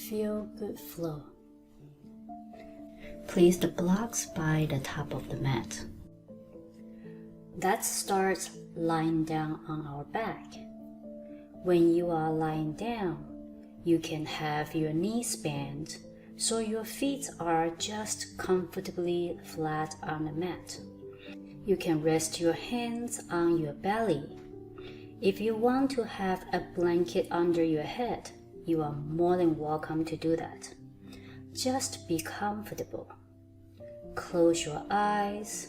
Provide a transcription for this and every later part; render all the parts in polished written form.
feel-good flow. Place the blocks by the top of the mat. Let's start lying down on our back. When you are lying down, you can have your knees bent so your feet are just comfortably flat on the mat. You can rest your hands on your belly. If you want to have a blanket under your head, you are more than welcome to do that. Just be comfortable. Close your eyes.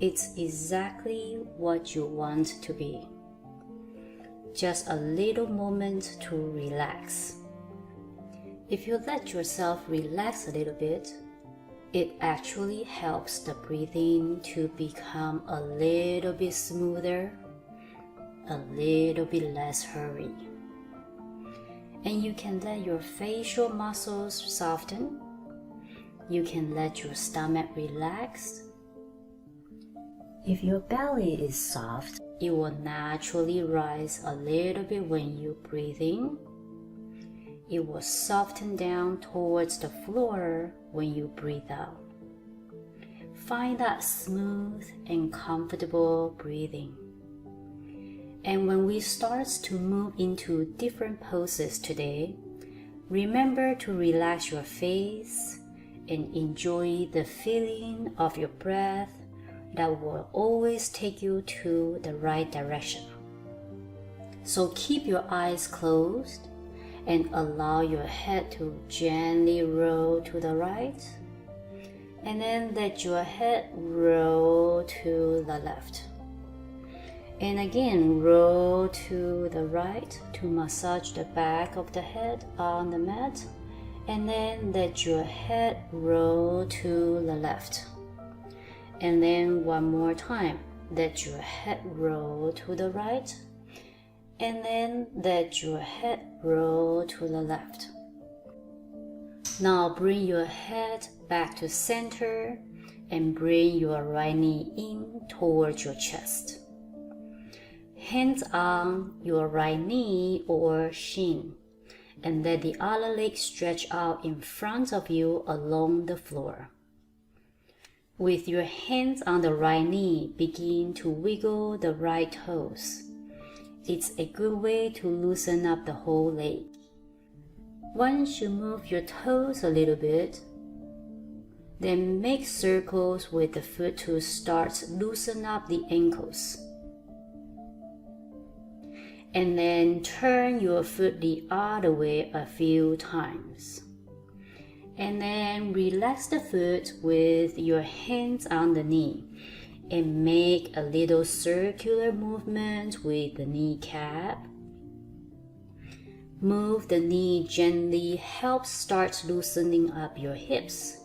It's exactly what you want to be. Just a little moment to relax. If you let yourself relax a little bit, it actually helps the breathing to become a little bit smoother, a little bit less hurry. And you can let your facial muscles soften. You can let your stomach relax. If your belly is soft, it will naturally rise a little bit when you breathe in. It will soften down towards the floor when you breathe out. Find that smooth and comfortable breathing. And when we start to move into different poses today, remember to relax your face and enjoy the feeling of your breath that will always take you to the right direction. So keep your eyes closed and allow your head to gently roll to the right, and then let your head roll to the left. And again, roll to the right to massage the back of the head on the mat, and then let your head roll to the left. And then one more time, let your head roll to the right, and then let your head roll to the left. Now bring your head back to center and bring your right knee in towards your chest. Hands on your right knee or shin, and let the other leg stretch out in front of you along the floor. With your hands on the right knee, begin to wiggle the right toes. It's a good way to loosen up the whole leg. Once you move your toes a little bit, then make circles with the foot to start loosen up the ankles. And then turn your foot the other way a few times. And then relax the foot with your hands on the knee and make a little circular movement with the kneecap. Move the knee gently, help start loosening up your hips.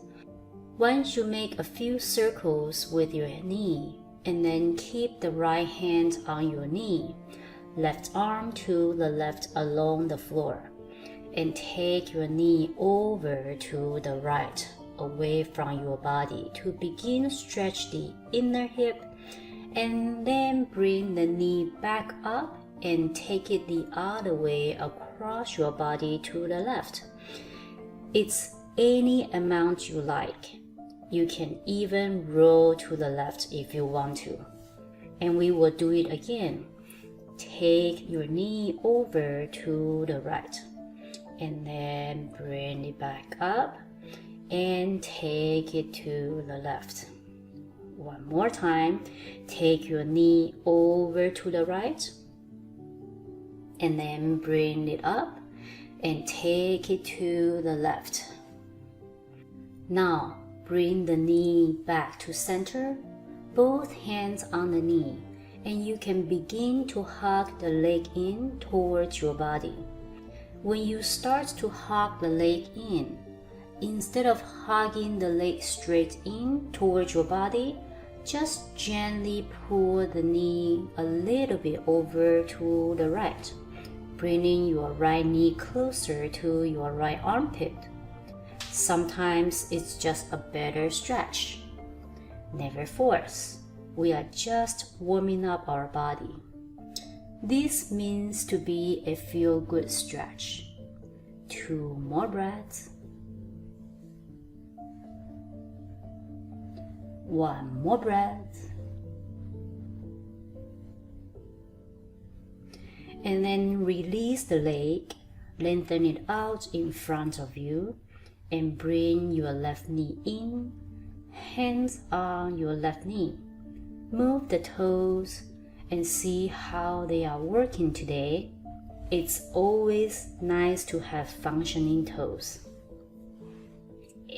Once you make a few circles with your knee, and then keep the right hand on your knee, left arm to the left along the floor, and take your knee over to the right, away from your body to begin stretch the inner hip, and then bring the knee back up and take it the other way across your body to the left. It's any amount you like. You can even roll to the left if you want to. And we will do it again. Take your knee over to the right, and then bring it back up and take it to the left. One more time, take your knee over to the right, and then bring it up and take it to the left. Now, bring the knee back to center, both hands on the knee, and you can begin to hug the leg in towards your body. When you start to hug the leg in, instead of hugging the leg straight in towards your body, just gently pull the knee a little bit over to the right, bringing your right knee closer to your right armpit. Sometimes it's just a better stretch. Never force. We are just warming up our body. This means to be a feel-good stretch. 2 more breaths. 1 more breath. And then release the leg, lengthen it out in front of you, and bring your left knee in, hands on your left knee. Move the toes and see how they are working today. It's always nice to have functioning toes.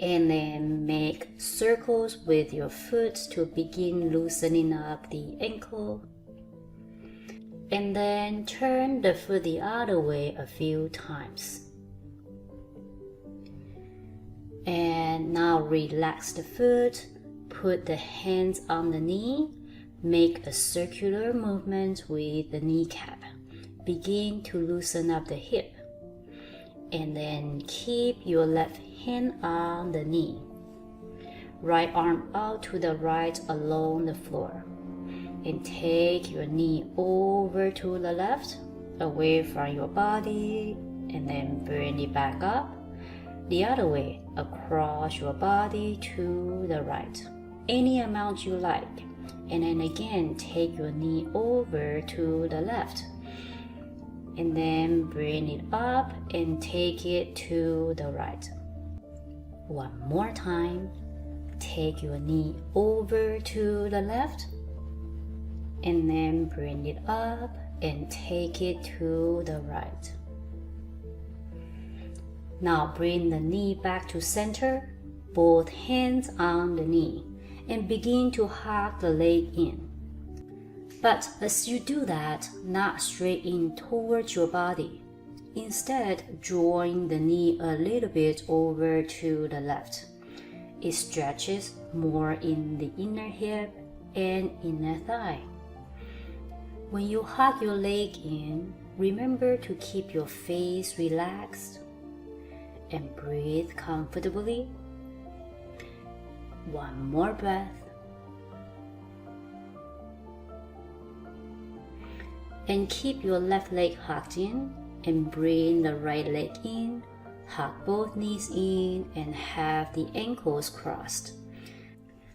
And then make circles with your foot to begin loosening up the ankle. And then turn the foot the other way a few times. And now relax the foot, put the hands on the knee, make a circular movement with the kneecap. Begin to loosen up the hip. And then keep your left hand on the knee. Right arm out to the right along the floor. And take your knee over to the left, away from your body, and then bring it back up. The other way, across your body to the right. Any amount you like. And then again, take your knee over to the left. And then bring it up and take it to the right. One more time. Take your knee over to the left. And then bring it up and take it to the right. Now bring the knee back to center, both hands on the knee, and begin to hug the leg in. But as you do that, not straight in towards your body. Instead, drawing the knee a little bit over to the left. It stretches more in the inner hip and inner thigh. When you hug your leg in, remember to keep your face relaxed and breathe comfortably. One more breath. And keep your left leg hugged in and bring the right leg in. Hug both knees in and have the ankles crossed.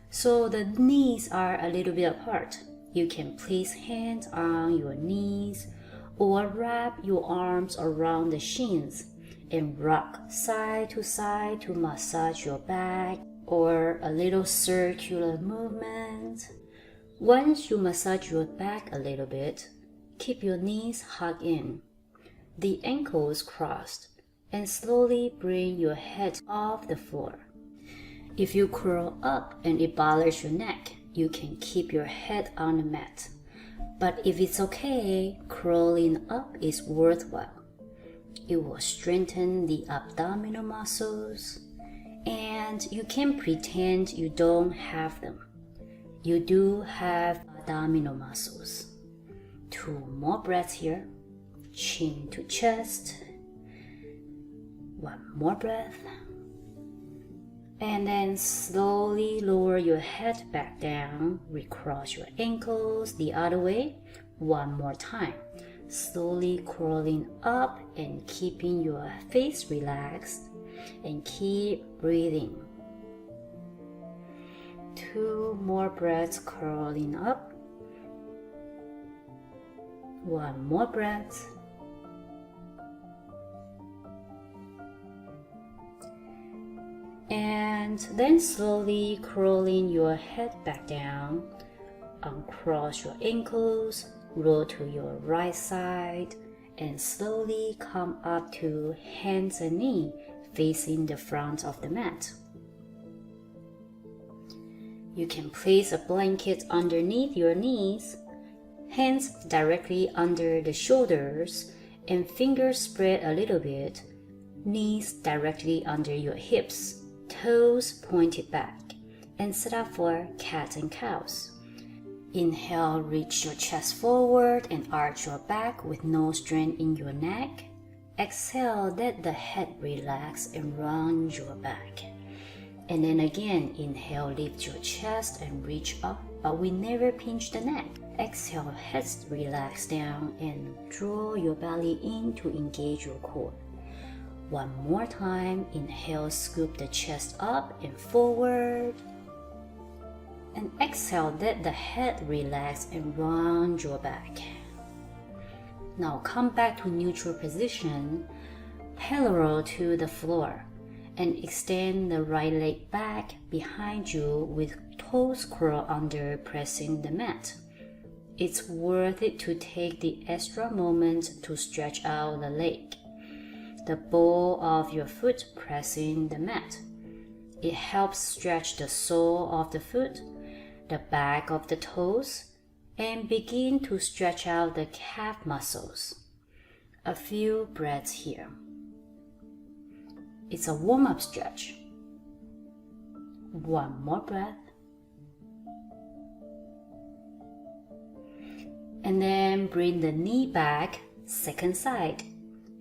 So the knees are a little bit apart. You can place hands on your knees or wrap your arms around the shins and rock side to massage your back or a little circular movement. Once you massage your back a little bit, keep your knees hugged in, the ankles crossed, and slowly bring your head off the floor. If you curl up and it bothers your neck, you can keep your head on the mat. But if it's okay, curling up is worthwhile. It will strengthen the abdominal muscles, and you can pretend you don't have them. You do have abdominal muscles. 2 more breaths here, chin to chest. 1 more breath. And then slowly lower your head back down, recross your ankles the other way. 1 more time. Slowly crawling up and keeping your face relaxed, and keep breathing. 2 more breaths curling up. 1 more breath. And then slowly crawling your head back down, uncross your ankles, roll to your right side, and slowly come up to hands and knee facing the front of the mat. You can place a blanket underneath your knees, hands directly under the shoulders, and fingers spread a little bit, knees directly under your hips, toes pointed back, and set up for cat and cows. Inhale, reach your chest forward and arch your back with no strain in your neck. Exhale, let the head relax and round your back. And then again, inhale, lift your chest and reach up, but we never pinch the neck. Exhale, head relax down and draw your belly in to engage your core. One more time. Inhale, scoop the chest up and forward. And exhale, let the head relax and round your back. Now come back to neutral position, parallel to the floor, and extend the right leg back behind you with toes curled under, pressing the mat. It's worth it to take the extra moment to stretch out the leg. The ball of your foot pressing the mat. It helps stretch the sole of the foot, the back of the toes, and begin to stretch out the calf muscles. A few breaths here. It's a warm-up stretch. One more breath. And then bring the knee back, second side.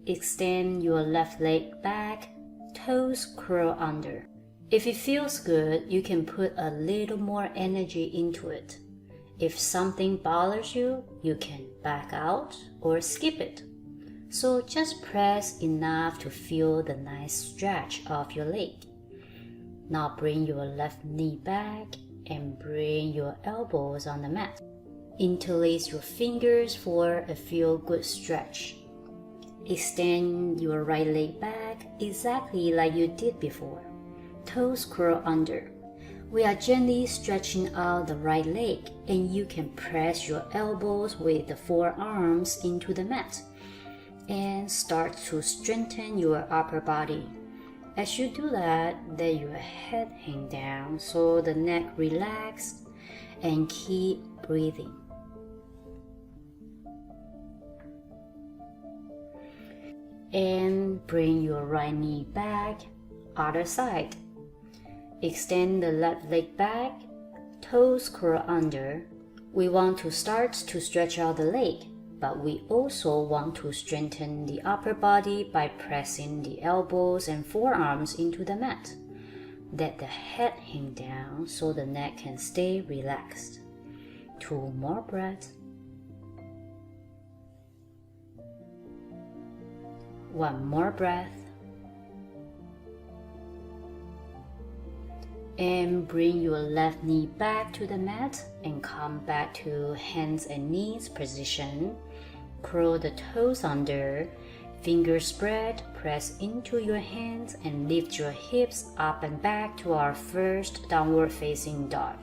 Extend your left leg back, toes curl under. If it feels good, you can put a little more energy into it. If something bothers you, you can back out or skip it. So just press enough to feel the nice stretch of your leg. Now bring your left knee back and bring your elbows on the mat. Interlace your fingers for a feel-good stretch. Extend your right leg back exactly like you did before. Toes curl under. We are gently stretching out the right leg, and you can press your elbows with the forearms into the mat and start to strengthen your upper body. As you do that, let your head hang down so the neck relaxes, and keep breathing. And bring your right knee back, other side. Extend the left leg back, toes curl under. We want to start to stretch out the leg, but we also want to strengthen the upper body by pressing the elbows and forearms into the mat. Let the head hang down so the neck can stay relaxed. 2 more breaths. 1 more breath. And bring your left knee back to the mat and come back to hands and knees position. Curl the toes under, fingers spread, press into your hands and lift your hips up and back to our first downward facing dog.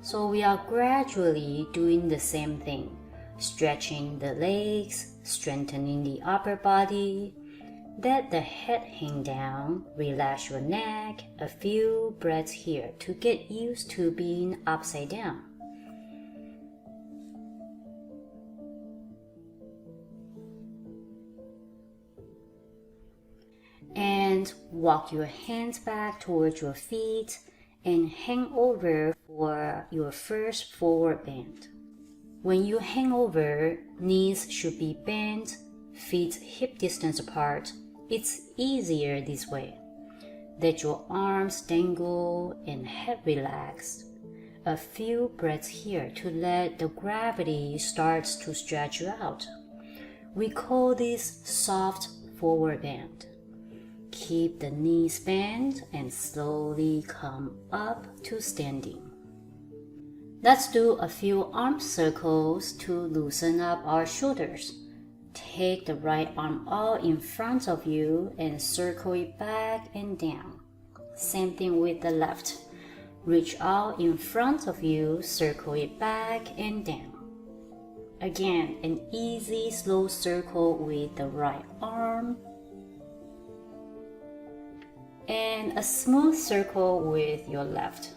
So we are gradually doing the same thing, stretching the legs, strengthening the upper body. Let the head hang down, relax your neck, a few breaths here to get used to being upside down. And walk your hands back towards your feet and hang over for your first forward bend. When you hang over, knees should be bent, feet hip distance apart. It's easier this way. Let your arms dangle and head relax. A few breaths here to let the gravity start to stretch you out. We call this soft forward bend. Keep the knees bent and slowly come up to standing. Let's do a few arm circles to loosen up our shoulders. Take the right arm out in front of you and circle it back and down. Same thing with the left. Reach out in front of you, circle it back and down. Again, an easy slow circle with the right arm. And a smooth circle with your left.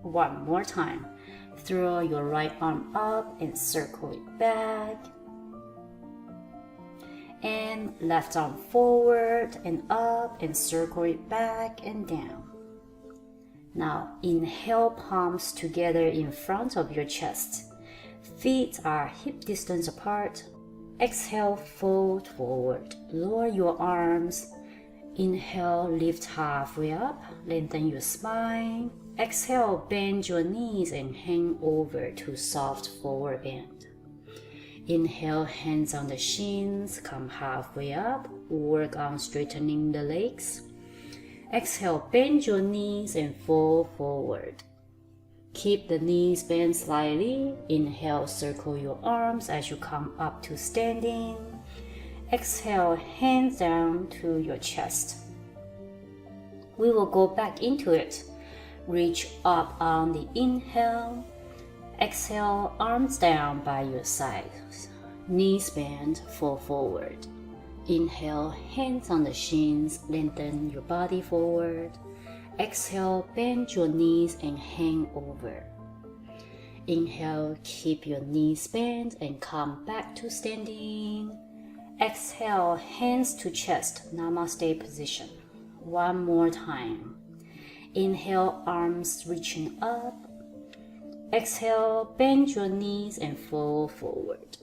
One more time. Throw your right arm up and circle it back. And left arm forward and up and circle it back and down. Now inhale, palms together in front of your chest. Feet are hip distance apart. Exhale, fold forward. Lower your arms. Inhale, lift halfway up. Lengthen your spine. Exhale, bend your knees and hang over to soft forward bend. Inhale, hands on the shins, come halfway up, work on straightening the legs. Exhale, bend your knees and fall forward. Keep the knees bent slightly. Inhale, circle your arms as you come up to standing. Exhale, hands down to your chest. We will go back into it. Reach up on the inhale. Exhale, arms down by your sides. Knees bent, fall forward. Inhale, hands on the shins, lengthen your body forward. Exhale, bend your knees and hang over. Inhale, keep your knees bent and come back to standing. Exhale, hands to chest, namaste position. One more time. Inhale, arms reaching up. Exhale, bend your knees and fall forward.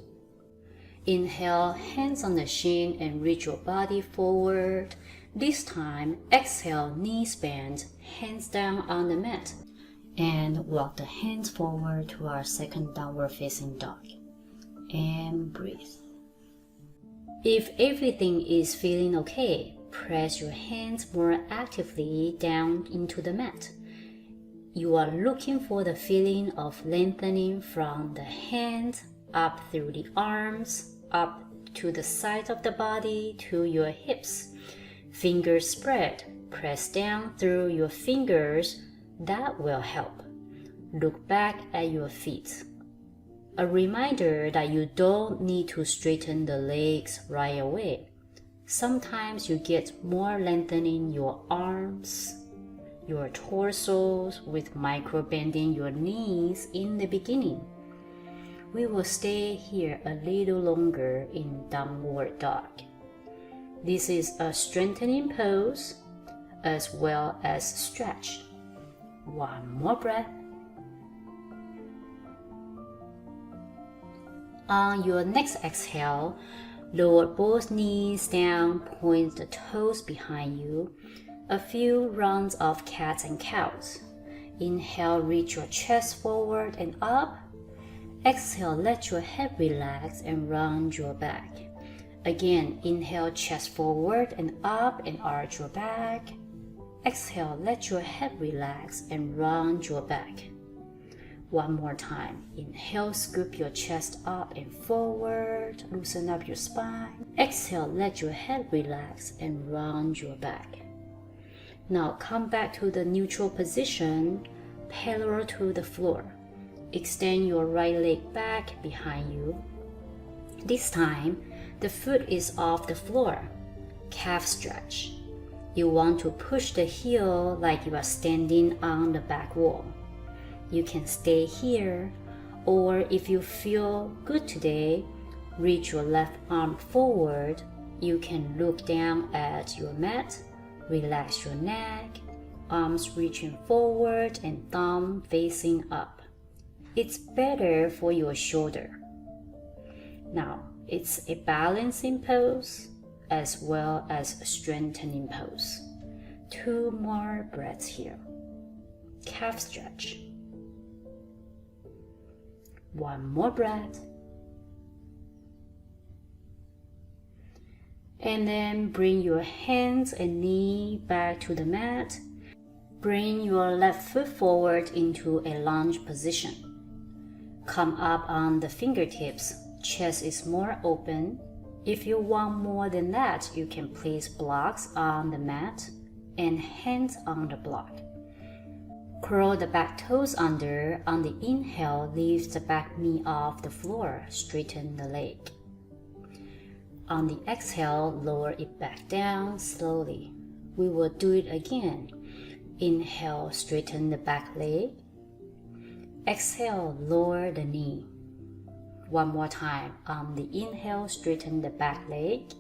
Inhale, hands on the shin and reach your body forward. This time, exhale, knees bent, hands down on the mat. And walk the hands forward to our second downward facing dog. And breathe. If everything is feeling okay, press your hands more actively down into the mat. You are looking for the feeling of lengthening from the hands up through the arms, up to the side of the body to your hips. Fingers spread, press down through your fingers. That will help. Look back at your feet. A reminder that you don't need to straighten the legs right away. Sometimes you get more lengthening your arms, your torsos with micro bending your knees in the beginning. We will stay here a little longer in downward dog. This is a strengthening pose as well as stretch. One more breath. On your next exhale, lower both knees down, point the toes behind you. A few rounds of cats and cows. Inhale, reach your chest forward and up. Exhale, let your head relax and round your back. Again, inhale, chest forward and up and arch your back. Exhale, let your head relax and round your back. One more time. Inhale, scoop your chest up and forward. Loosen up your spine. Exhale, let your head relax and round your back. Now come back to the neutral position, parallel to the floor. Extend your right leg back behind you. This time, the foot is off the floor. Calf stretch. You want to push the heel like you are standing on the back wall. You can stay here, or if you feel good today, reach your left arm forward. You can look down at your mat, relax your neck, arms reaching forward and thumb facing up. It's better for your shoulder. Now, it's a balancing pose as well as a strengthening pose. 2 more breaths here. Calf stretch. 1 more breath. And then bring your hands and knee back to the mat. Bring your left foot forward into a lunge position. Come up on the fingertips. Chest is more open. If you want more than that, you can place blocks on the mat and hands on the block. Curl the back toes under. On the inhale, lift the back knee off the floor. Straighten the leg. On the exhale, lower it back down slowly. We will do it again. Inhale, straighten the back leg. Exhale, lower the knee. 1 more time. On the inhale, straighten the back leg.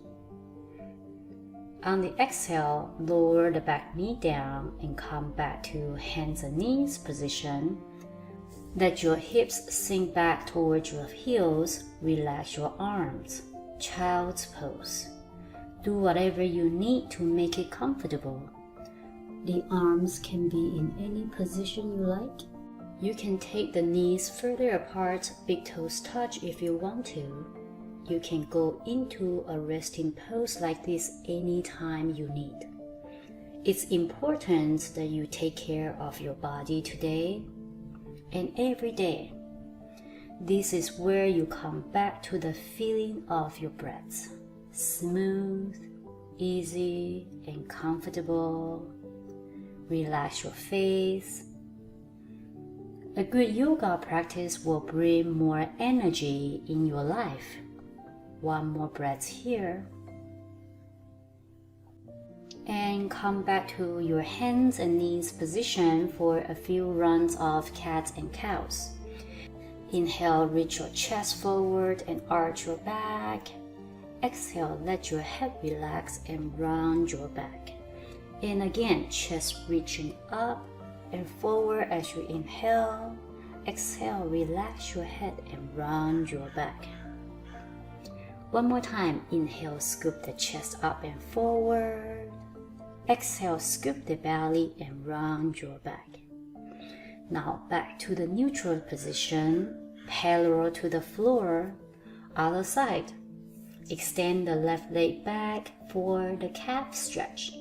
On the exhale, lower the back knee down and come back to hands and knees position. Let your hips sink back towards your heels. Relax your arms. Child's pose. Do whatever you need to make it comfortable. The arms can be in any position you like. You can take the knees further apart, big toes touch if you want to. You can go into a resting pose like this anytime you need. It's important that you take care of your body today and every day. This is where you come back to the feeling of your breath. Smooth, easy, and comfortable. Relax your face. A good yoga practice will bring more energy in your life. One more breath here. And come back to your hands and knees position for a few rounds of cats and cows. Inhale, reach your chest forward and arch your back. Exhale, let your head relax and round your back. And again, chest reaching up and forward as you inhale. Exhale, relax your head and round your back. One more time, inhale, scoop the chest up and forward. Exhale, scoop the belly and round your back. Now back to the neutral position, parallel to the floor, other side. Extend the left leg back for the calf stretch.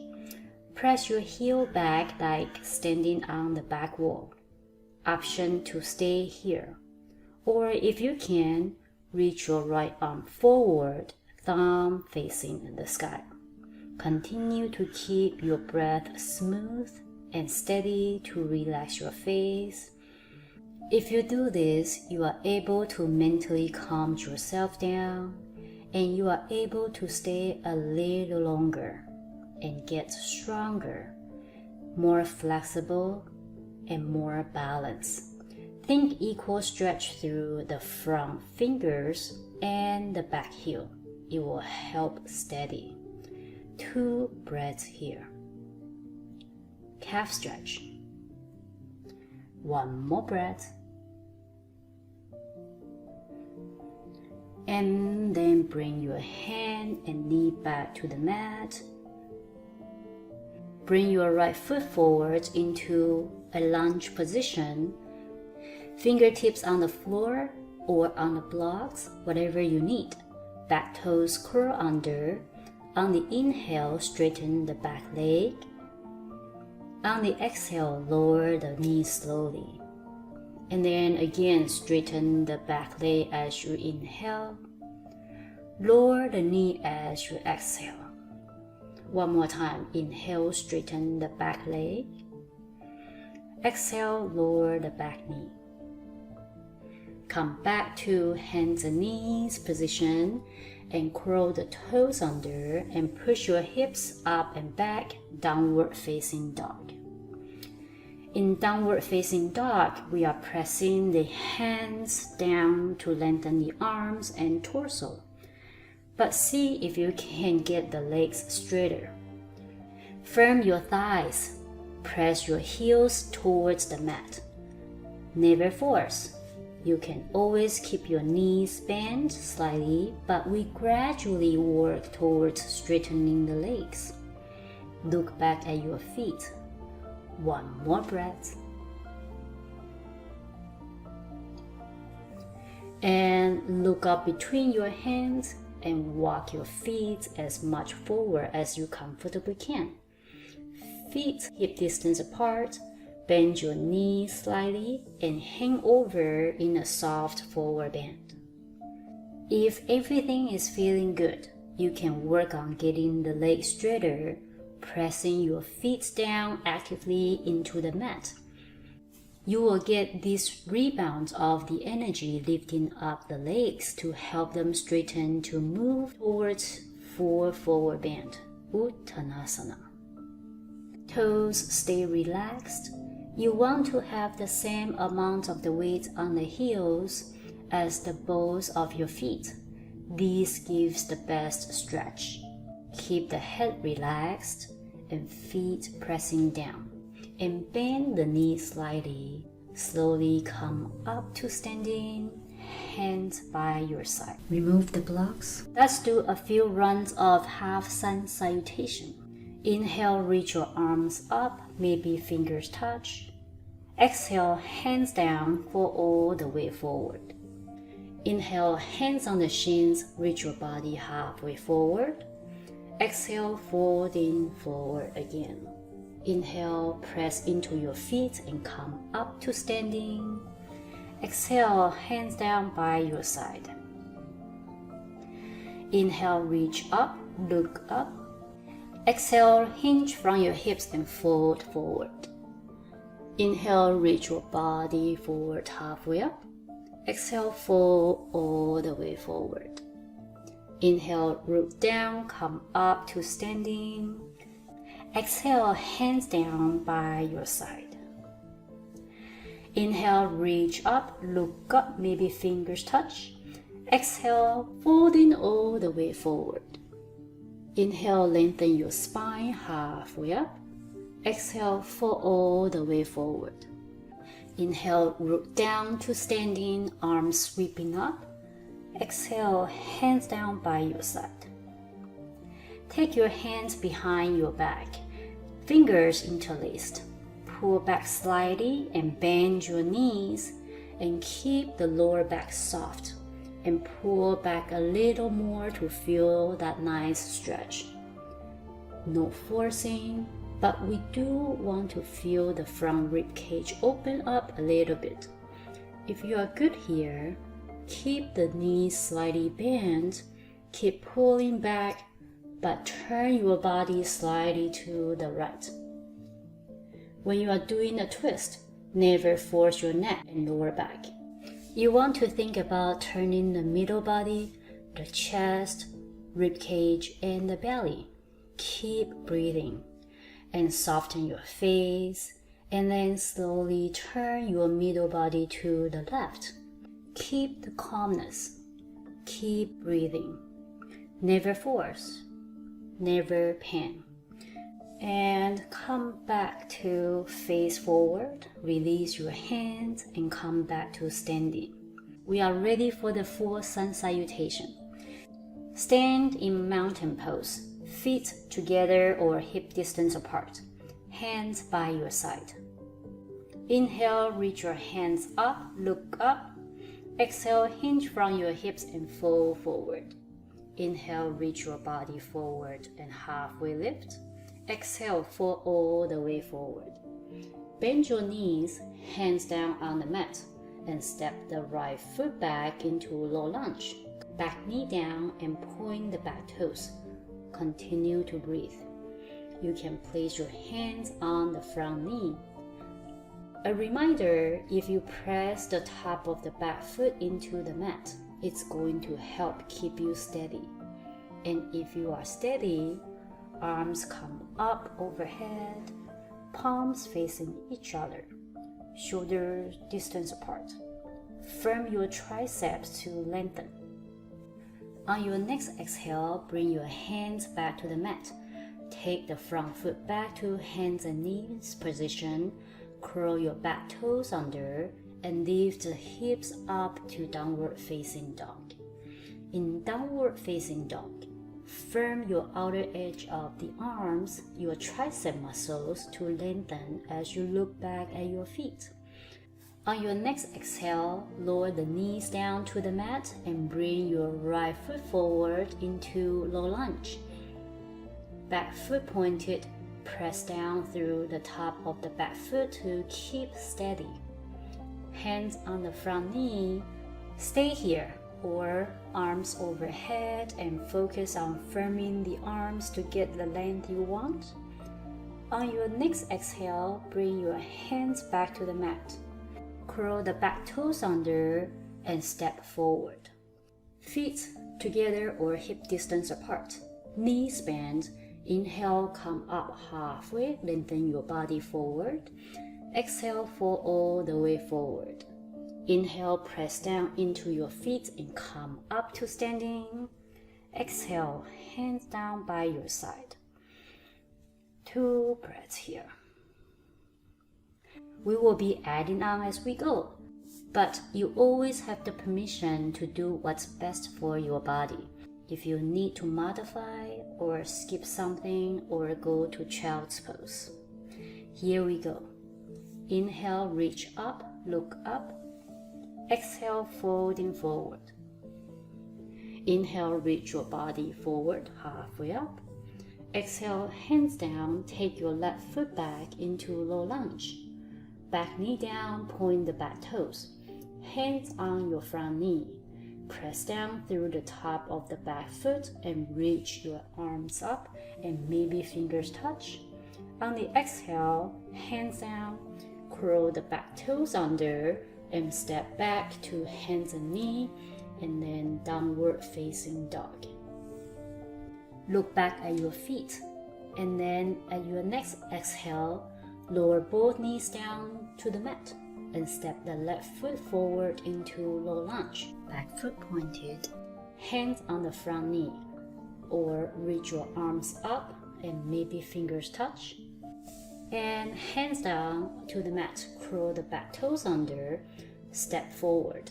Press your heel back like standing on the back wall. Option to stay here. Or if you can, reach your right arm forward, thumb facing the sky. Continue to keep your breath smooth and steady to relax your face. If you do this, you are able to mentally calm yourself down and you are able to stay a little longer and get stronger, more flexible, and more balanced. Think equal stretch through the front fingers and the back heel. It will help steady. 2 breaths here. Calf stretch. 1 more breath. And then bring your hand and knee back to the mat. Bring your right foot forward into a lunge position. Fingertips on the floor or on the blocks, whatever you need. Back toes curl under. On the inhale, straighten the back leg. On the exhale, lower the knee slowly. And then again, straighten the back leg as you inhale. Lower the knee as you exhale. One more time. Inhale, straighten the back leg. Exhale, lower the back knee. Come back to hands and knees position and curl the toes under and push your hips up and back, downward facing dog. In downward facing dog, we are pressing the hands down to lengthen the arms and torso. But see if you can get the legs straighter. Firm your thighs. Press your heels towards the mat. Never force. You can always keep your knees bent slightly, but we gradually work towards straightening the legs. Look back at your feet. 1 more breath. And look up between your hands and walk your feet as much forward as you comfortably can. Feet hip distance apart. Bend your knees slightly and hang over in a soft forward bend. If everything is feeling good, you can work on getting the legs straighter, pressing your feet down actively into the mat. You will get this rebound of the energy lifting up the legs to help them straighten to move towards full forward bend, Uttanasana. Toes stay relaxed. You want to have the same amount of the weight on the heels as the balls of your feet. This gives the best stretch. Keep the head relaxed and feet pressing down. And bend the knees slightly. Slowly come up to standing, hands by your side. Remove the blocks. Let's do a few rounds of half sun salutation. Inhale, reach your arms up, maybe fingers touch. Exhale, hands down, fall all the way forward. Inhale, hands on the shins, reach your body halfway forward. Exhale, folding forward again. Inhale, press into your feet and come up to standing. Exhale, hands down by your side. Inhale, reach up, look up. Exhale, hinge from your hips and fold forward. Inhale, reach your body forward halfway up. Exhale, fold all the way forward. Inhale, root down, come up to standing. Exhale, hands down by your side. Inhale, reach up, look up, maybe fingers touch. Exhale, folding all the way forward. Inhale, lengthen your spine halfway up. Exhale, fold all the way forward. Inhale, root down to standing, arms sweeping up. Exhale, hands down by your side. Take your hands behind your back, fingers interlaced. Pull back slightly and bend your knees and keep the lower back soft and pull back a little more to feel that nice stretch. No forcing, but we do want to feel the front rib cage open up a little bit. If you are good here, keep the knees slightly bent, keep pulling back, but turn your body slightly to the right. When you are doing a twist, never force your neck and lower back. You want to think about turning the middle body, the chest, rib cage, and the belly. Keep breathing and soften your face, and then slowly turn your middle body to the left. Keep the calmness. Keep breathing. Never force. Never panic. And come back to face forward. Release your hands and come back to standing. We are ready for the full sun salutation. Stand in mountain pose. Feet together or hip distance apart. Hands by your side. Inhale, reach your hands up, look up. Exhale, hinge from your hips and fold forward. Inhale, reach your body forward and halfway lift. Exhale, fold all the way forward. Bend your knees, hands down on the mat, and step the right foot back into low lunge. Back knee down and point the back toes. Continue to breathe. You can place your hands on the front knee. A reminder, if you press the top of the back foot into the mat, it's going to help keep you steady. And if you are steady, arms come up overhead, palms facing each other, shoulders distance apart. Firm your triceps to lengthen. On your next exhale, bring your hands back to the mat. Take the front foot back to hands and knees position. Curl your back toes under and lift the hips up to downward facing dog. In downward facing dog, firm your outer edge of the arms, your tricep muscles to lengthen as you look back at your feet. On your next exhale, lower the knees down to the mat and bring your right foot forward into low lunge. Back foot pointed, press down through the top of the back foot to keep steady. Hands on the front knee, stay here, or arms overhead and focus on firming the arms to get the length you want. On your next exhale, bring your hands back to the mat. Curl the back toes under and step forward. Feet together or hip distance apart. Knees bend. Inhale, come up halfway, lengthen your body forward. Exhale, fall all the way forward. Inhale, press down into your feet and come up to standing. Exhale, hands down by your side. 2 breaths here. We will be adding on as we go, but you always have the permission to do what's best for your body. If you need to modify or skip something or go to child's pose. Here we go. Inhale, reach up, look up. Exhale, folding forward. Inhale, reach your body forward, halfway up. Exhale, hands down, take your left foot back into low lunge. Back knee down, point the back toes. Hands on your front knee. Press down through the top of the back foot and reach your arms up and maybe fingers touch. On the exhale, hands down, curl the back toes under and step back to hands and knee and then downward facing dog. Look back at your feet and then at your next exhale, lower both knees down to the mat and step the left foot forward into low lunge. Back foot pointed, hands on the front knee, or reach your arms up and maybe fingers touch. And hands down to the mat, curl the back toes under, step forward.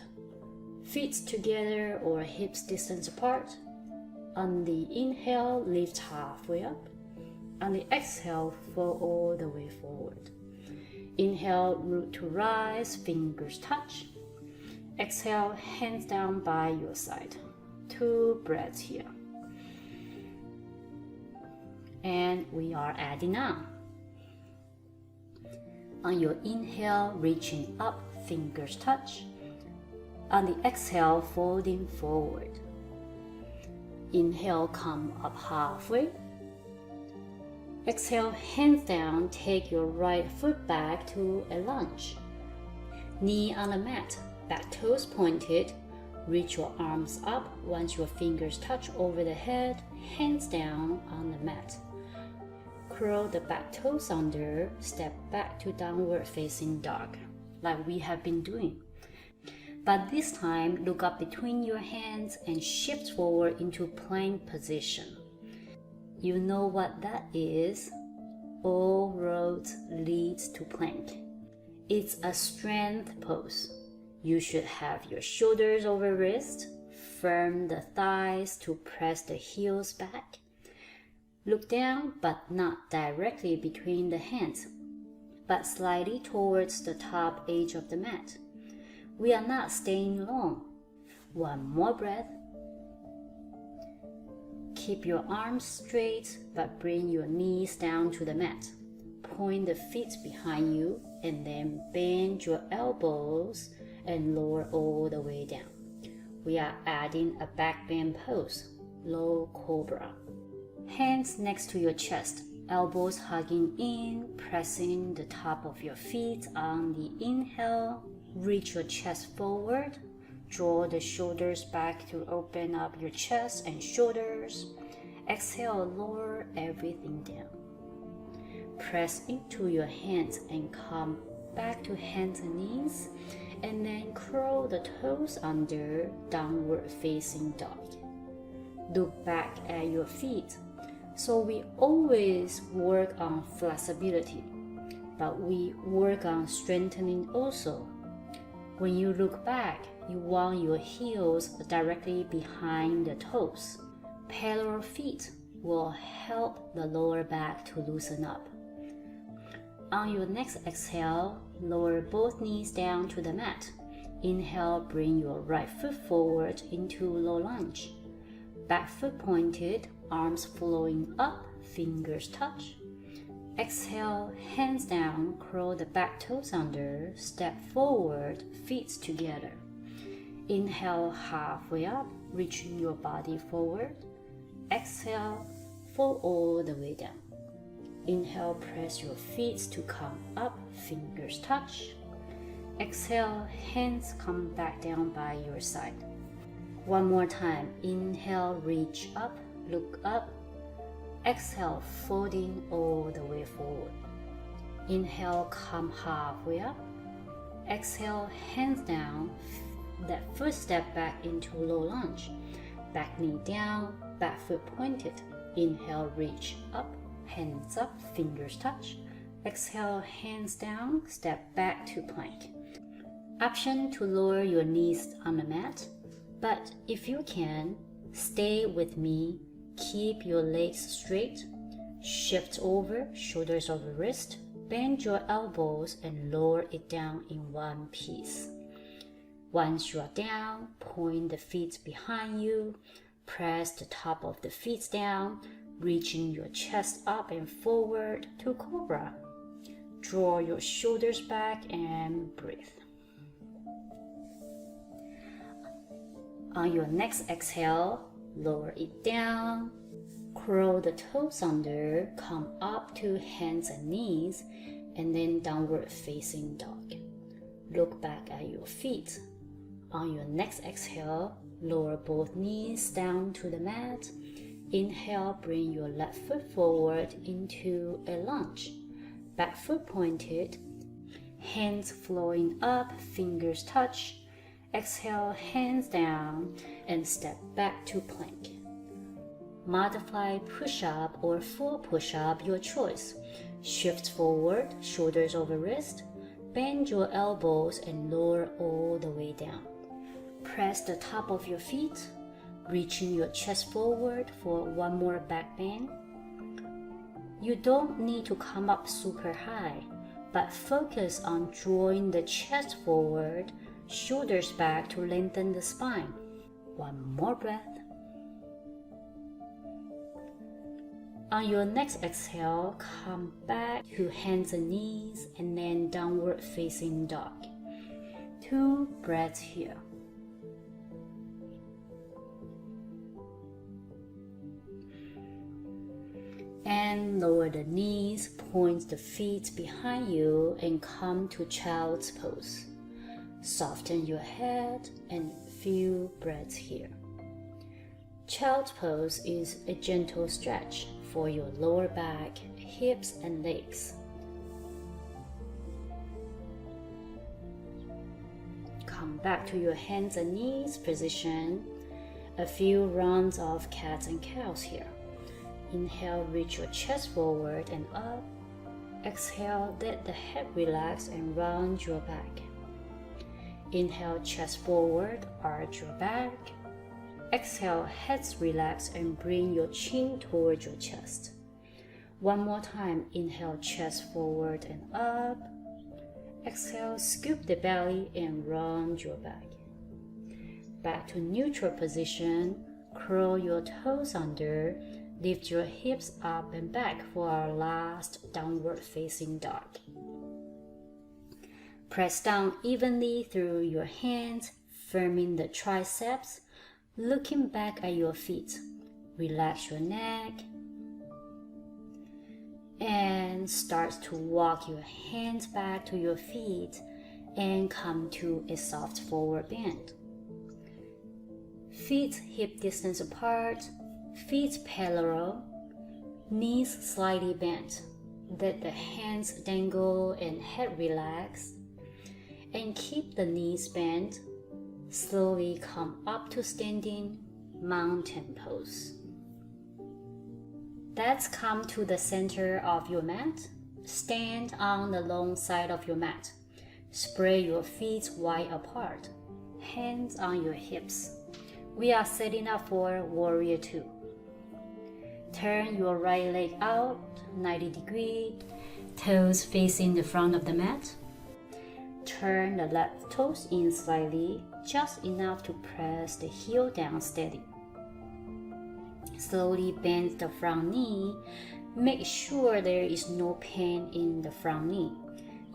Feet together or hips distance apart. On the inhale, lift halfway up. On the exhale, fall all the way forward. Inhale, root to rise, fingers touch. Exhale, hands down by your side. 2 breaths here. And we are adding on. On your inhale, reaching up, fingers touch. On the exhale, folding forward. Inhale, come up halfway. Exhale, hands down, take your right foot back to a lunge. Knee on the mat, back toes pointed. Reach your arms up once your fingers touch over the head, hands down on the mat. Curl the back toes under, step back to downward facing dog, like we have been doing. But this time, look up between your hands and shift forward into plank position. You know what that is? All roads lead to plank. It's a strength pose. You should have your shoulders over wrist, firm the thighs to press the heels back. Look down, but not directly between the hands, but slightly towards the top edge of the mat. We are not staying long. One more breath. Keep your arms straight, but bring your knees down to the mat. Point the feet behind you, and then bend your elbows and lower all the way down. We are adding a back bend pose, low cobra. Hands next to your chest, elbows hugging in, pressing the top of your feet on the inhale. Reach your chest forward. Draw the shoulders back to open up your chest and shoulders. Exhale, lower everything down. Press into your hands and come back to hands and knees, and then curl the toes under, downward facing dog. Look back at your feet. So we always work on flexibility, but we work on strengthening also. When you look back, you want your heels directly behind the toes. Parallel feet will help the lower back to loosen up. On your next exhale, lower both knees down to the mat. Inhale, bring your right foot forward into low lunge. Back foot pointed, arms flowing up, fingers touch. Exhale, hands down, curl the back toes under, step forward, feet together. Inhale, halfway up, reaching your body forward. Exhale, fall all the way down. Inhale, press your feet to come up, fingers touch. Exhale, hands come back down by your side. One more time. Inhale, reach up, look up. Exhale, folding all the way forward. Inhale, come halfway up. Exhale, hands down. That foot step back into low lunge. Back knee down, back foot pointed. Inhale, reach up, hands up, fingers touch. Exhale, hands down, step back to plank. Option to lower your knees on the mat, but if you can, stay with me. Keep your legs straight. Shift over, shoulders over wrist. bend your elbows and lower it down in one piece. Once you are down, point the feet behind you. Press the top of the feet down, reaching your chest up and forward to Cobra. Draw your shoulders back and breathe. On your next exhale, lower it down. Curl the toes under, come up to hands and knees, and then downward facing dog. Look back at your feet. On your next exhale, lower both knees down to the mat. Inhale, bring your left foot forward into a lunge. Back foot pointed, hands flowing up, fingers touch. Exhale, hands down, and step back to plank. Modify push-up or full push-up, your choice. Shift forward, shoulders over wrist. Bend your elbows and lower all the way down. Press the top of your feet, reaching your chest forward for one more back bend. You don't need to come up super high, but focus on drawing the chest forward, shoulders back to lengthen the spine. One more breath. On your next exhale, come back to hands and knees and then downward facing dog. 2 breaths here. And lower the knees, point the feet behind you and come to child's pose. Soften your head and few breaths here. Child's pose is a gentle stretch for your lower back, hips, and legs. Come back to your hands and knees position. A few rounds of cats and cows here. Inhale, reach your chest forward and up. Exhale, let the head relax and round your back. Inhale, chest forward, arch your back. Exhale, heads relax and bring your chin towards your chest. One more time, inhale, chest forward and up. Exhale, scoop the belly and round your back. Back to neutral position, curl your toes under, lift your hips up and back for our last downward facing dog. Press down evenly through your hands, firming the triceps. Looking back at your feet, relax your neck and start to walk your hands back to your feet and come to a soft forward bend. Feet hip distance apart, feet parallel, knees slightly bent. Let the hands dangle and head relax, and keep the knees bent. Slowly come up to standing mountain pose. Let's come to the center of your mat. Stand on the long side of your mat. Spread your feet wide apart. Hands on your hips. We are setting up for Warrior 2. Turn your right leg out 90 degrees, toes facing the front of the mat. Turn the left toes in slightly, just enough to press the heel down steady. Slowly bend the front knee. Make sure there is no pain in the front knee.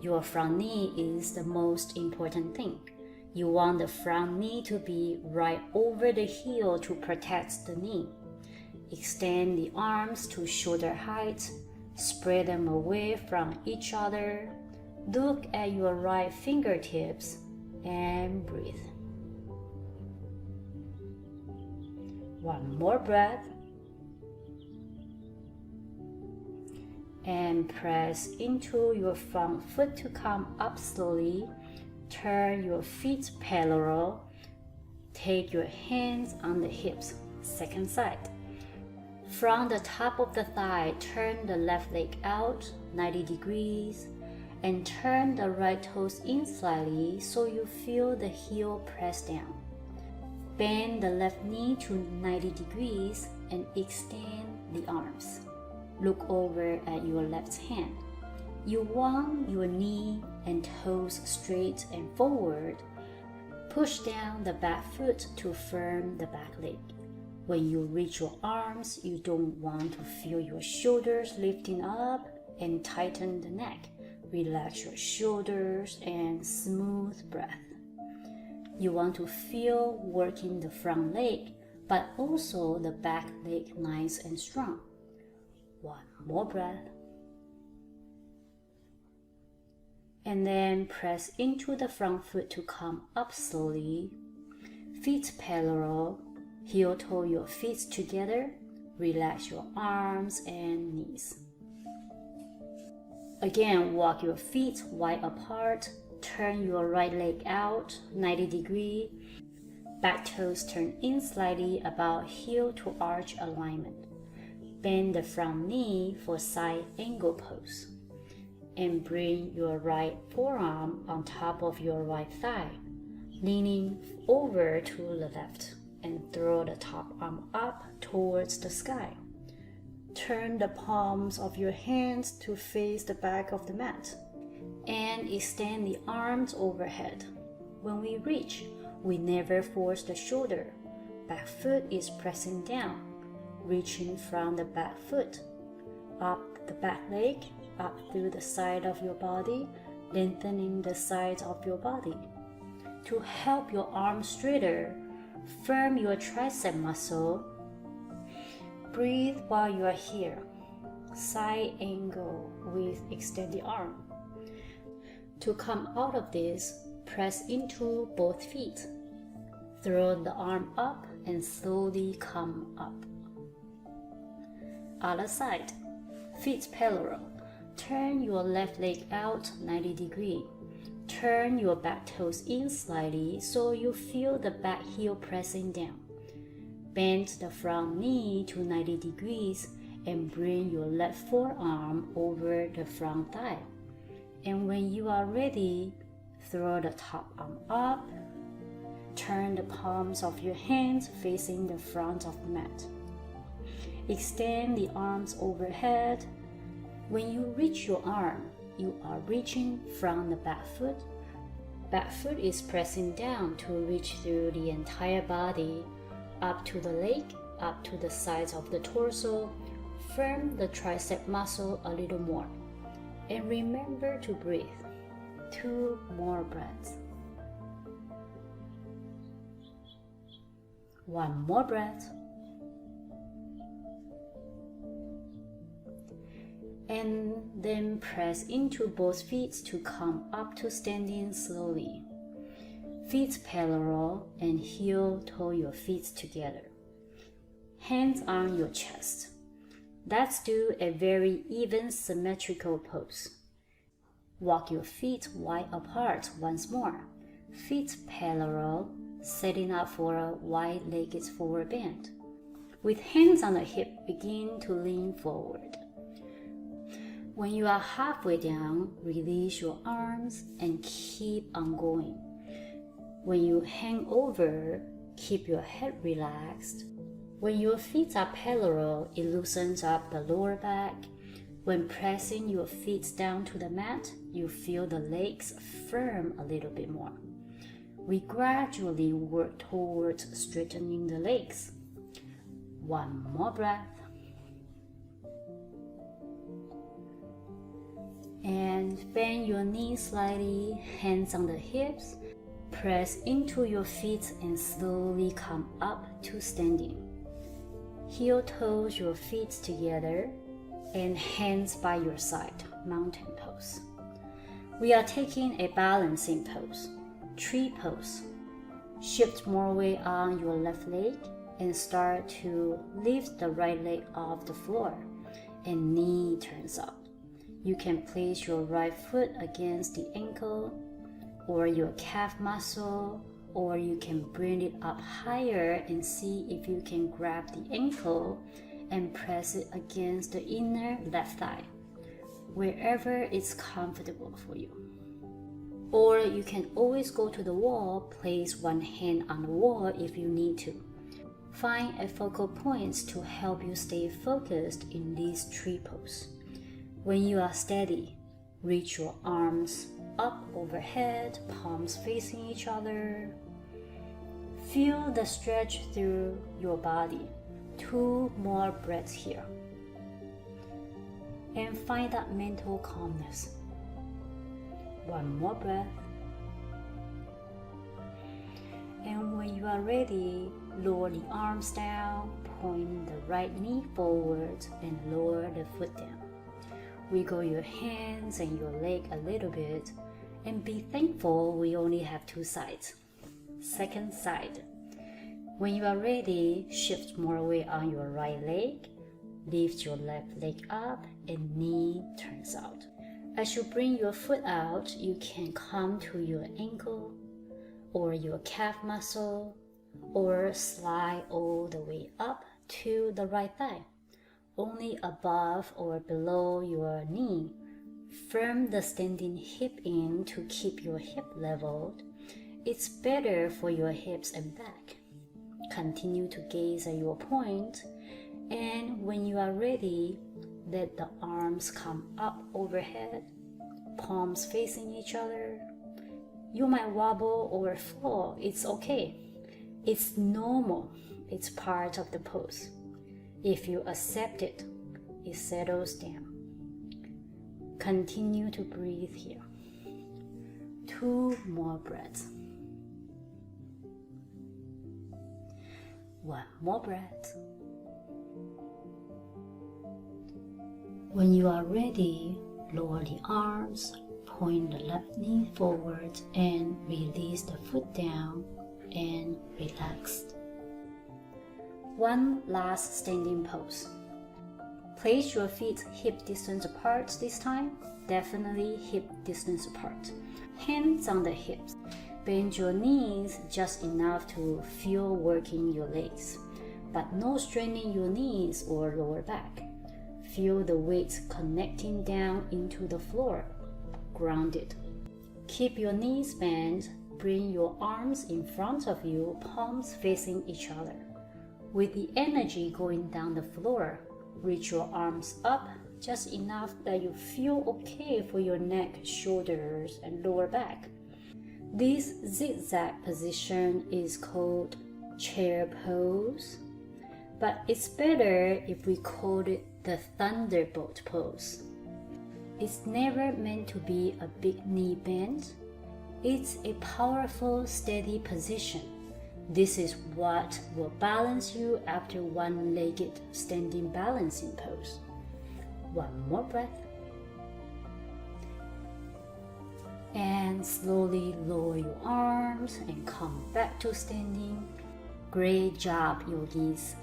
Your front knee is the most important thing. You want the front knee to be right over the heel to protect the knee. Extend the arms to shoulder height. Spread them away from each other. Look at your right fingertips and breathe. One more breath. And press into your front foot to come up slowly. Turn your feet parallel. Take your hands on the hips, second side. From the top of the thigh, turn the left leg out 90 degrees. And turn the right toes in slightly so you feel the heel press down. Bend the left knee to 90 degrees and extend the arms. Look over at your left hand. You want your knee and toes straight and forward. Push down the back foot to firm the back leg. When you reach your arms, you don't want to feel your shoulders lifting up and tighten the neck. Relax your shoulders and smooth breath. You want to feel working the front leg, but also the back leg nice and strong. One more breath. And then press into the front foot to come up slowly. Feet parallel, heel toe your feet together. Relax your arms and knees. Again, walk your feet wide apart. Turn your right leg out 90 degrees. Back toes turn in slightly about heel to arch alignment. Bend the front knee for side angle pose. And bring your right forearm on top of your right thigh, leaning over to the left, and throw the top arm up towards the sky. Turn the palms of your hands to face the back of the mat, and extend the arms overhead. When we reach, we never force the shoulder. Back foot is pressing down, reaching from the back foot, up the back leg, up through the side of your body, lengthening the sides of your body. To help your arms straighter, firm your tricep muscle. Breathe while you are here. Side angle with extended arm. To come out of this, press into both feet. Throw the arm up and slowly come up. Other side. Feet parallel. Turn your left leg out 90 degrees. Turn your back toes in slightly so you feel the back heel pressing down. Bend the front knee to 90 degrees and bring your left forearm over the front thigh. And when you are ready, throw the top arm up. Turn the palms of your hands facing the front of the mat. Extend the arms overhead. When you reach your arm, you are reaching from the back foot. Back foot is pressing down to reach through the entire body, up to the leg, up to the sides of the torso. Firm the tricep muscle a little more. And remember to breathe. 2 more breaths. 1 more breath. And then press into both feet to come up to standing slowly. Feet parallel and heel toe your feet together. Hands on your chest. Let's do a very even symmetrical pose. Walk your feet wide apart once more. Feet parallel, setting up for a wide-legged forward bend. With hands on the hip, begin to lean forward. When you are halfway down, release your arms and keep on going. When you hang over, keep your head relaxed. When your feet are parallel, it loosens up the lower back. When pressing your feet down to the mat, you feel the legs firm a little bit more. We gradually work towards straightening the legs. 1 more breath. And bend your knees slightly, hands on the hips. Press into your feet and slowly come up to standing. Heel toes your feet together and hands by your side, mountain pose. We are taking a balancing pose, tree pose. Shift more weight on your left leg and start to lift the right leg off the floor and knee turns up. You can place your right foot against the ankle or your calf muscle, or you can bring it up higher and see if you can grab the ankle and press it against the inner left thigh, wherever it's comfortable for you. Or you can always go to the wall, place one hand on the wall if you need to. Find a focal point to help you stay focused in this tree pose. When you are steady, Reach your arms up overhead, palms facing each other. Feel the stretch through your body. 2 more breaths here. And find that mental calmness. 1 more breath. And when you are ready, lower the arms down, point the right knee forward, and lower the foot down. Wiggle your hands and your leg a little bit, and be thankful we only have 2 sides. Second side. When you are ready, shift more weight on your right leg, lift your left leg up, and knee turns out. As you bring your foot out, you can come to your ankle, or your calf muscle, or slide all the way up to the right thigh, only above or below your knee. Firm the standing hip in to keep your hip leveled. It's better for your hips and back. Continue to gaze at your point, and when you are ready, let the arms come up overhead, palms facing each other. You might wobble or fall, it's okay. It's normal, it's part of the pose. If you accept it, it settles down. Continue to breathe here. 2 more breaths. 1 more breath. When you are ready, lower the arms, point the left knee forward, and release the foot down and relax. 1 last standing pose. Place your feet hip distance apart this time, definitely hip distance apart. Hands on the hips. Bend your knees just enough to feel working your legs, but no straining your knees or lower back. Feel the weight connecting down into the floor. Grounded. Keep your knees bent. Bring your arms in front of you, palms facing each other. With the energy going down the floor, reach your arms up just enough that you feel okay for your neck, shoulders, and lower back. This zigzag position is called chair pose, but it's better if we call it the thunderbolt pose. It's never meant to be a big knee bend. It's a powerful, steady position. This is what will balance you after one-legged standing balancing pose. 1 more breath. And slowly lower your arms and come back to standing. Great job, yogis.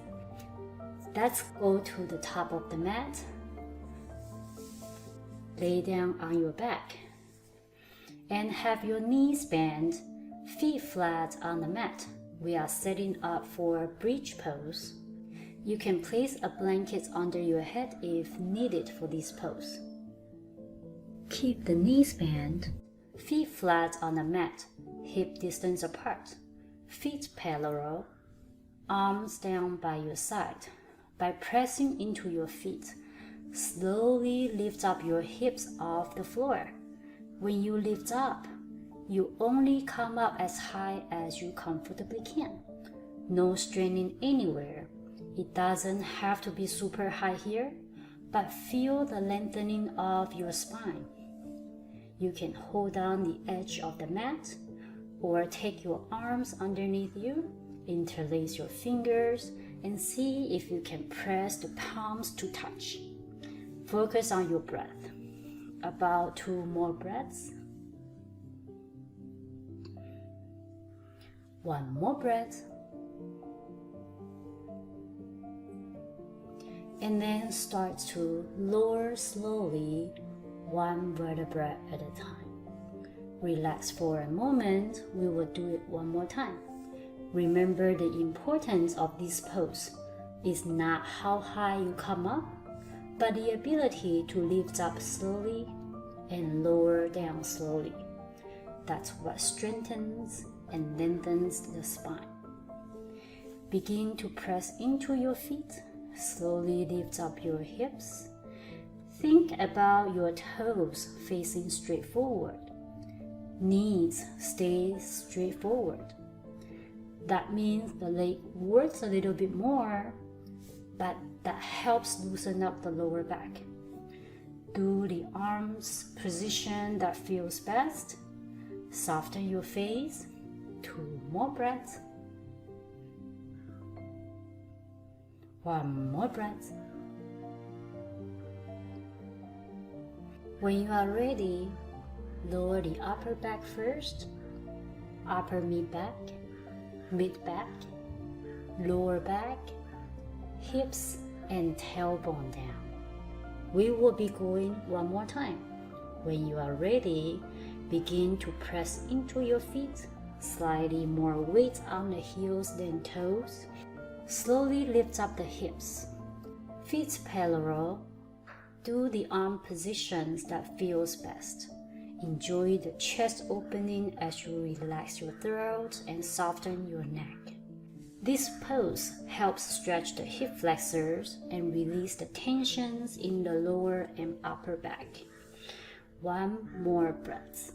Let's go to the top of the mat. Lay down on your back and have your knees bent, feet flat on the mat. We are setting up for bridge pose. You can place a blanket under your head if needed for this pose. Keep the knees bent, feet flat on the mat, hip distance apart, feet parallel, arms down by your side. By pressing into your feet, slowly lift up your hips off the floor. When you lift up, you only come up as high as you comfortably can. No straining anywhere. It doesn't have to be super high here, but feel the lengthening of your spine. You can hold down the edge of the mat or take your arms underneath you, interlace your fingers, and see if you can press the palms to touch. Focus on your breath. About 2 more breaths. 1 more breath. And then start to lower slowly, 1 vertebra at a time. Relax for a moment. We will do it 1 more time. Remember, the importance of this pose is not how high you come up, but the ability to lift up slowly and lower down slowly. That's what strengthens and lengthens the spine. Begin to press into your feet. Slowly lift up your hips. Think about your toes facing straight forward. Knees stay straight forward. That means the leg works a little bit more, but that helps loosen up the lower back. Do the arms position that feels best. Soften your face. 2 more breaths. 1 more breath. When you are ready, lower the upper back first, upper mid-back, mid-back, lower back, hips and tailbone down. We will be going 1 more time. When you are ready, begin to press into your feet, slightly more weight on the heels than toes. Slowly lift up the hips. Feet parallel. Do the arm positions that feels best. Enjoy the chest opening as you relax your throat and soften your neck. This pose helps stretch the hip flexors and release the tensions in the lower and upper back. 1 more breath.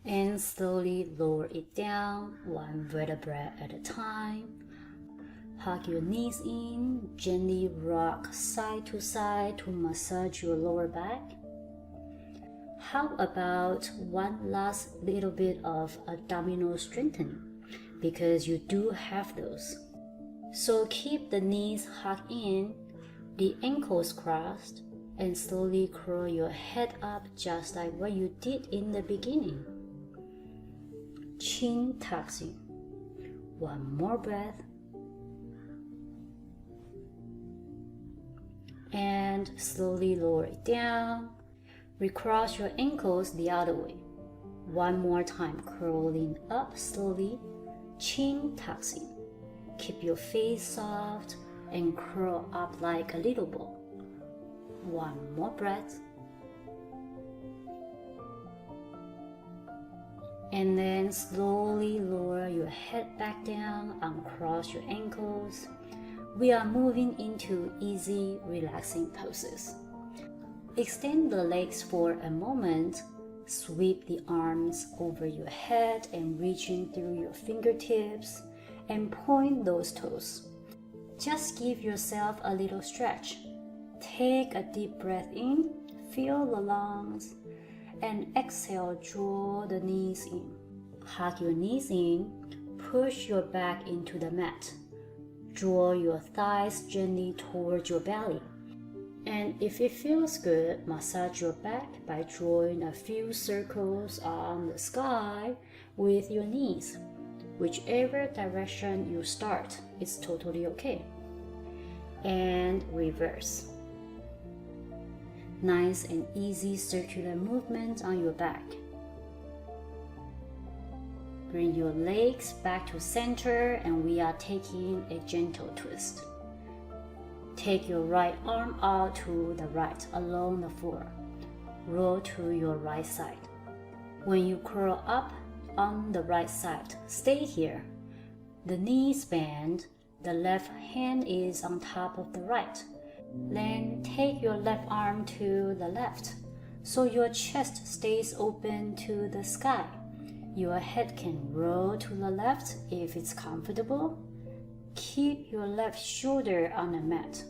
And slowly lower it down, 1 vertebra at a time. Hug your knees in, gently rock side to side to massage your lower back. How about 1 last little bit of abdominal strengthening? Because you do have those. So keep the knees hugged in, the ankles crossed, and slowly curl your head up just like what you did in the beginning. Chin tucks in. 1 more breath. And slowly lower it down. Recross your ankles the other way. 1 more time, curling up slowly. Chin tucks in. Keep your face soft and curl up like a little ball. 1 more breath. And then slowly lower your head back down, uncross your ankles. We are moving into easy, relaxing poses. Extend the legs for a moment. Sweep the arms over your head and reaching through your fingertips and point those toes. Just give yourself a little stretch. Take a deep breath in, fill the lungs, and exhale, draw the knees in. Hug your knees in, push your back into the mat. Draw your thighs gently towards your belly. And if it feels good, massage your back by drawing a few circles on the sky with your knees. Whichever direction you start, it's totally okay. And reverse. Nice and easy circular movement on your back. Bring your legs back to center and we are taking a gentle twist. Take your right arm out to the right along the floor. Roll to your right side. When you curl up on the right side, stay here. The knees bend, the left hand is on top of the right. Then take your left arm to the left, so your chest stays open to the sky. Your head can roll to the left if it's comfortable. Keep your left shoulder on the mat.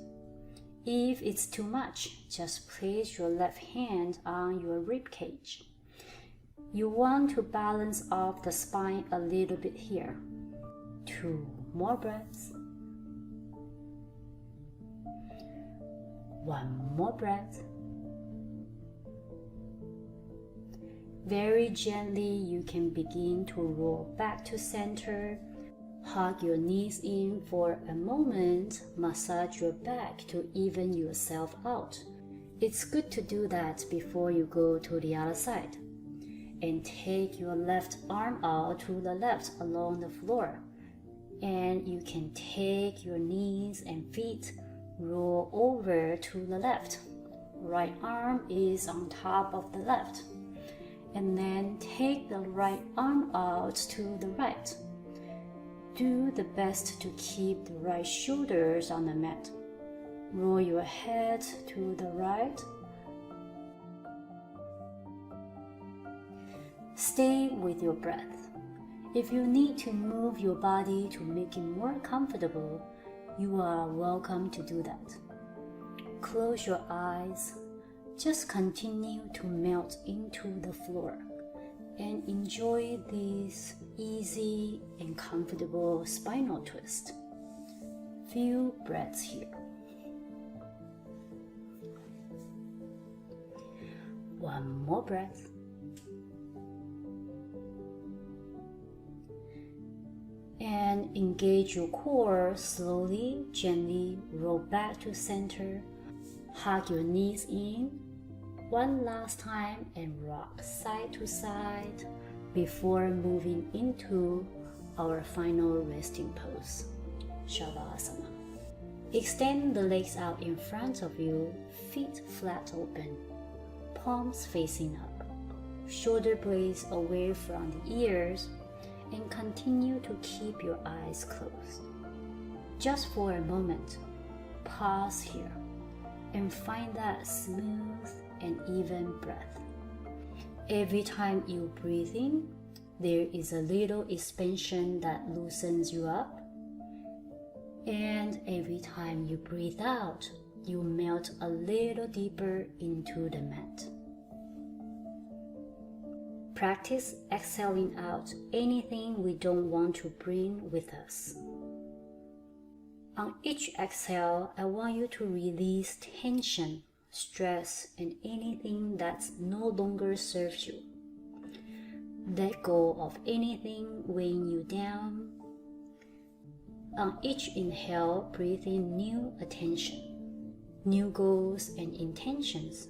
If it's too much, just place your left hand on your rib cage. You want to balance off the spine a little bit here. 2 more breaths. 1 more breath. Very gently, you can begin to roll back to center. Hug your knees in for a moment. Massage your back to even yourself out. It's good to do that before you go to the other side. And take your left arm out to the left along the floor. And you can take your knees and feet, roll over to the left. Right arm is on top of the left. And then take the right arm out to the right. Do the best to keep the right shoulders on the mat. Roll your head to the right. Stay with your breath. If you need to move your body to make it more comfortable, you are welcome to do that. Close your eyes. Just continue to melt into the floor and enjoy this easy and comfortable spinal twist. Few breaths here. One more breath. And engage your core slowly, gently roll back to center. Hug your knees in. One last time and rock side to side before moving into our final resting pose, Shavasana. Extend the legs out in front of you, feet flat open, palms facing up, shoulder blades away from the ears, and continue to keep your eyes closed. Just for a moment, pause here and find that smooth and even breath. Every time you breathe in, there is a little expansion that loosens you up. And every time you breathe out, you melt a little deeper into the mat. Practice exhaling out anything we don't want to bring with us. On each exhale, I want you to release tension, stress, and anything that no longer serves you. Let go of anything weighing you down. On each inhale, breathe in new attention, new goals and intentions,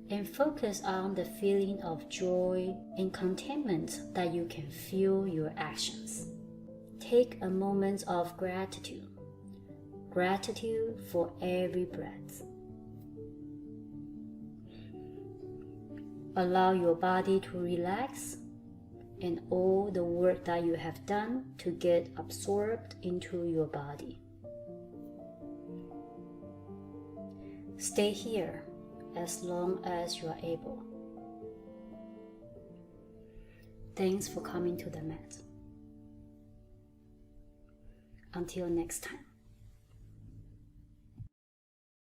and focus on the feeling of joy and contentment that you can feel your actions. Take a moment of gratitude for every breath. Allow your body to relax and all the work that you have done to get absorbed into your body. Stay here as long as you are able. Thanks for coming to the mat. Until next time.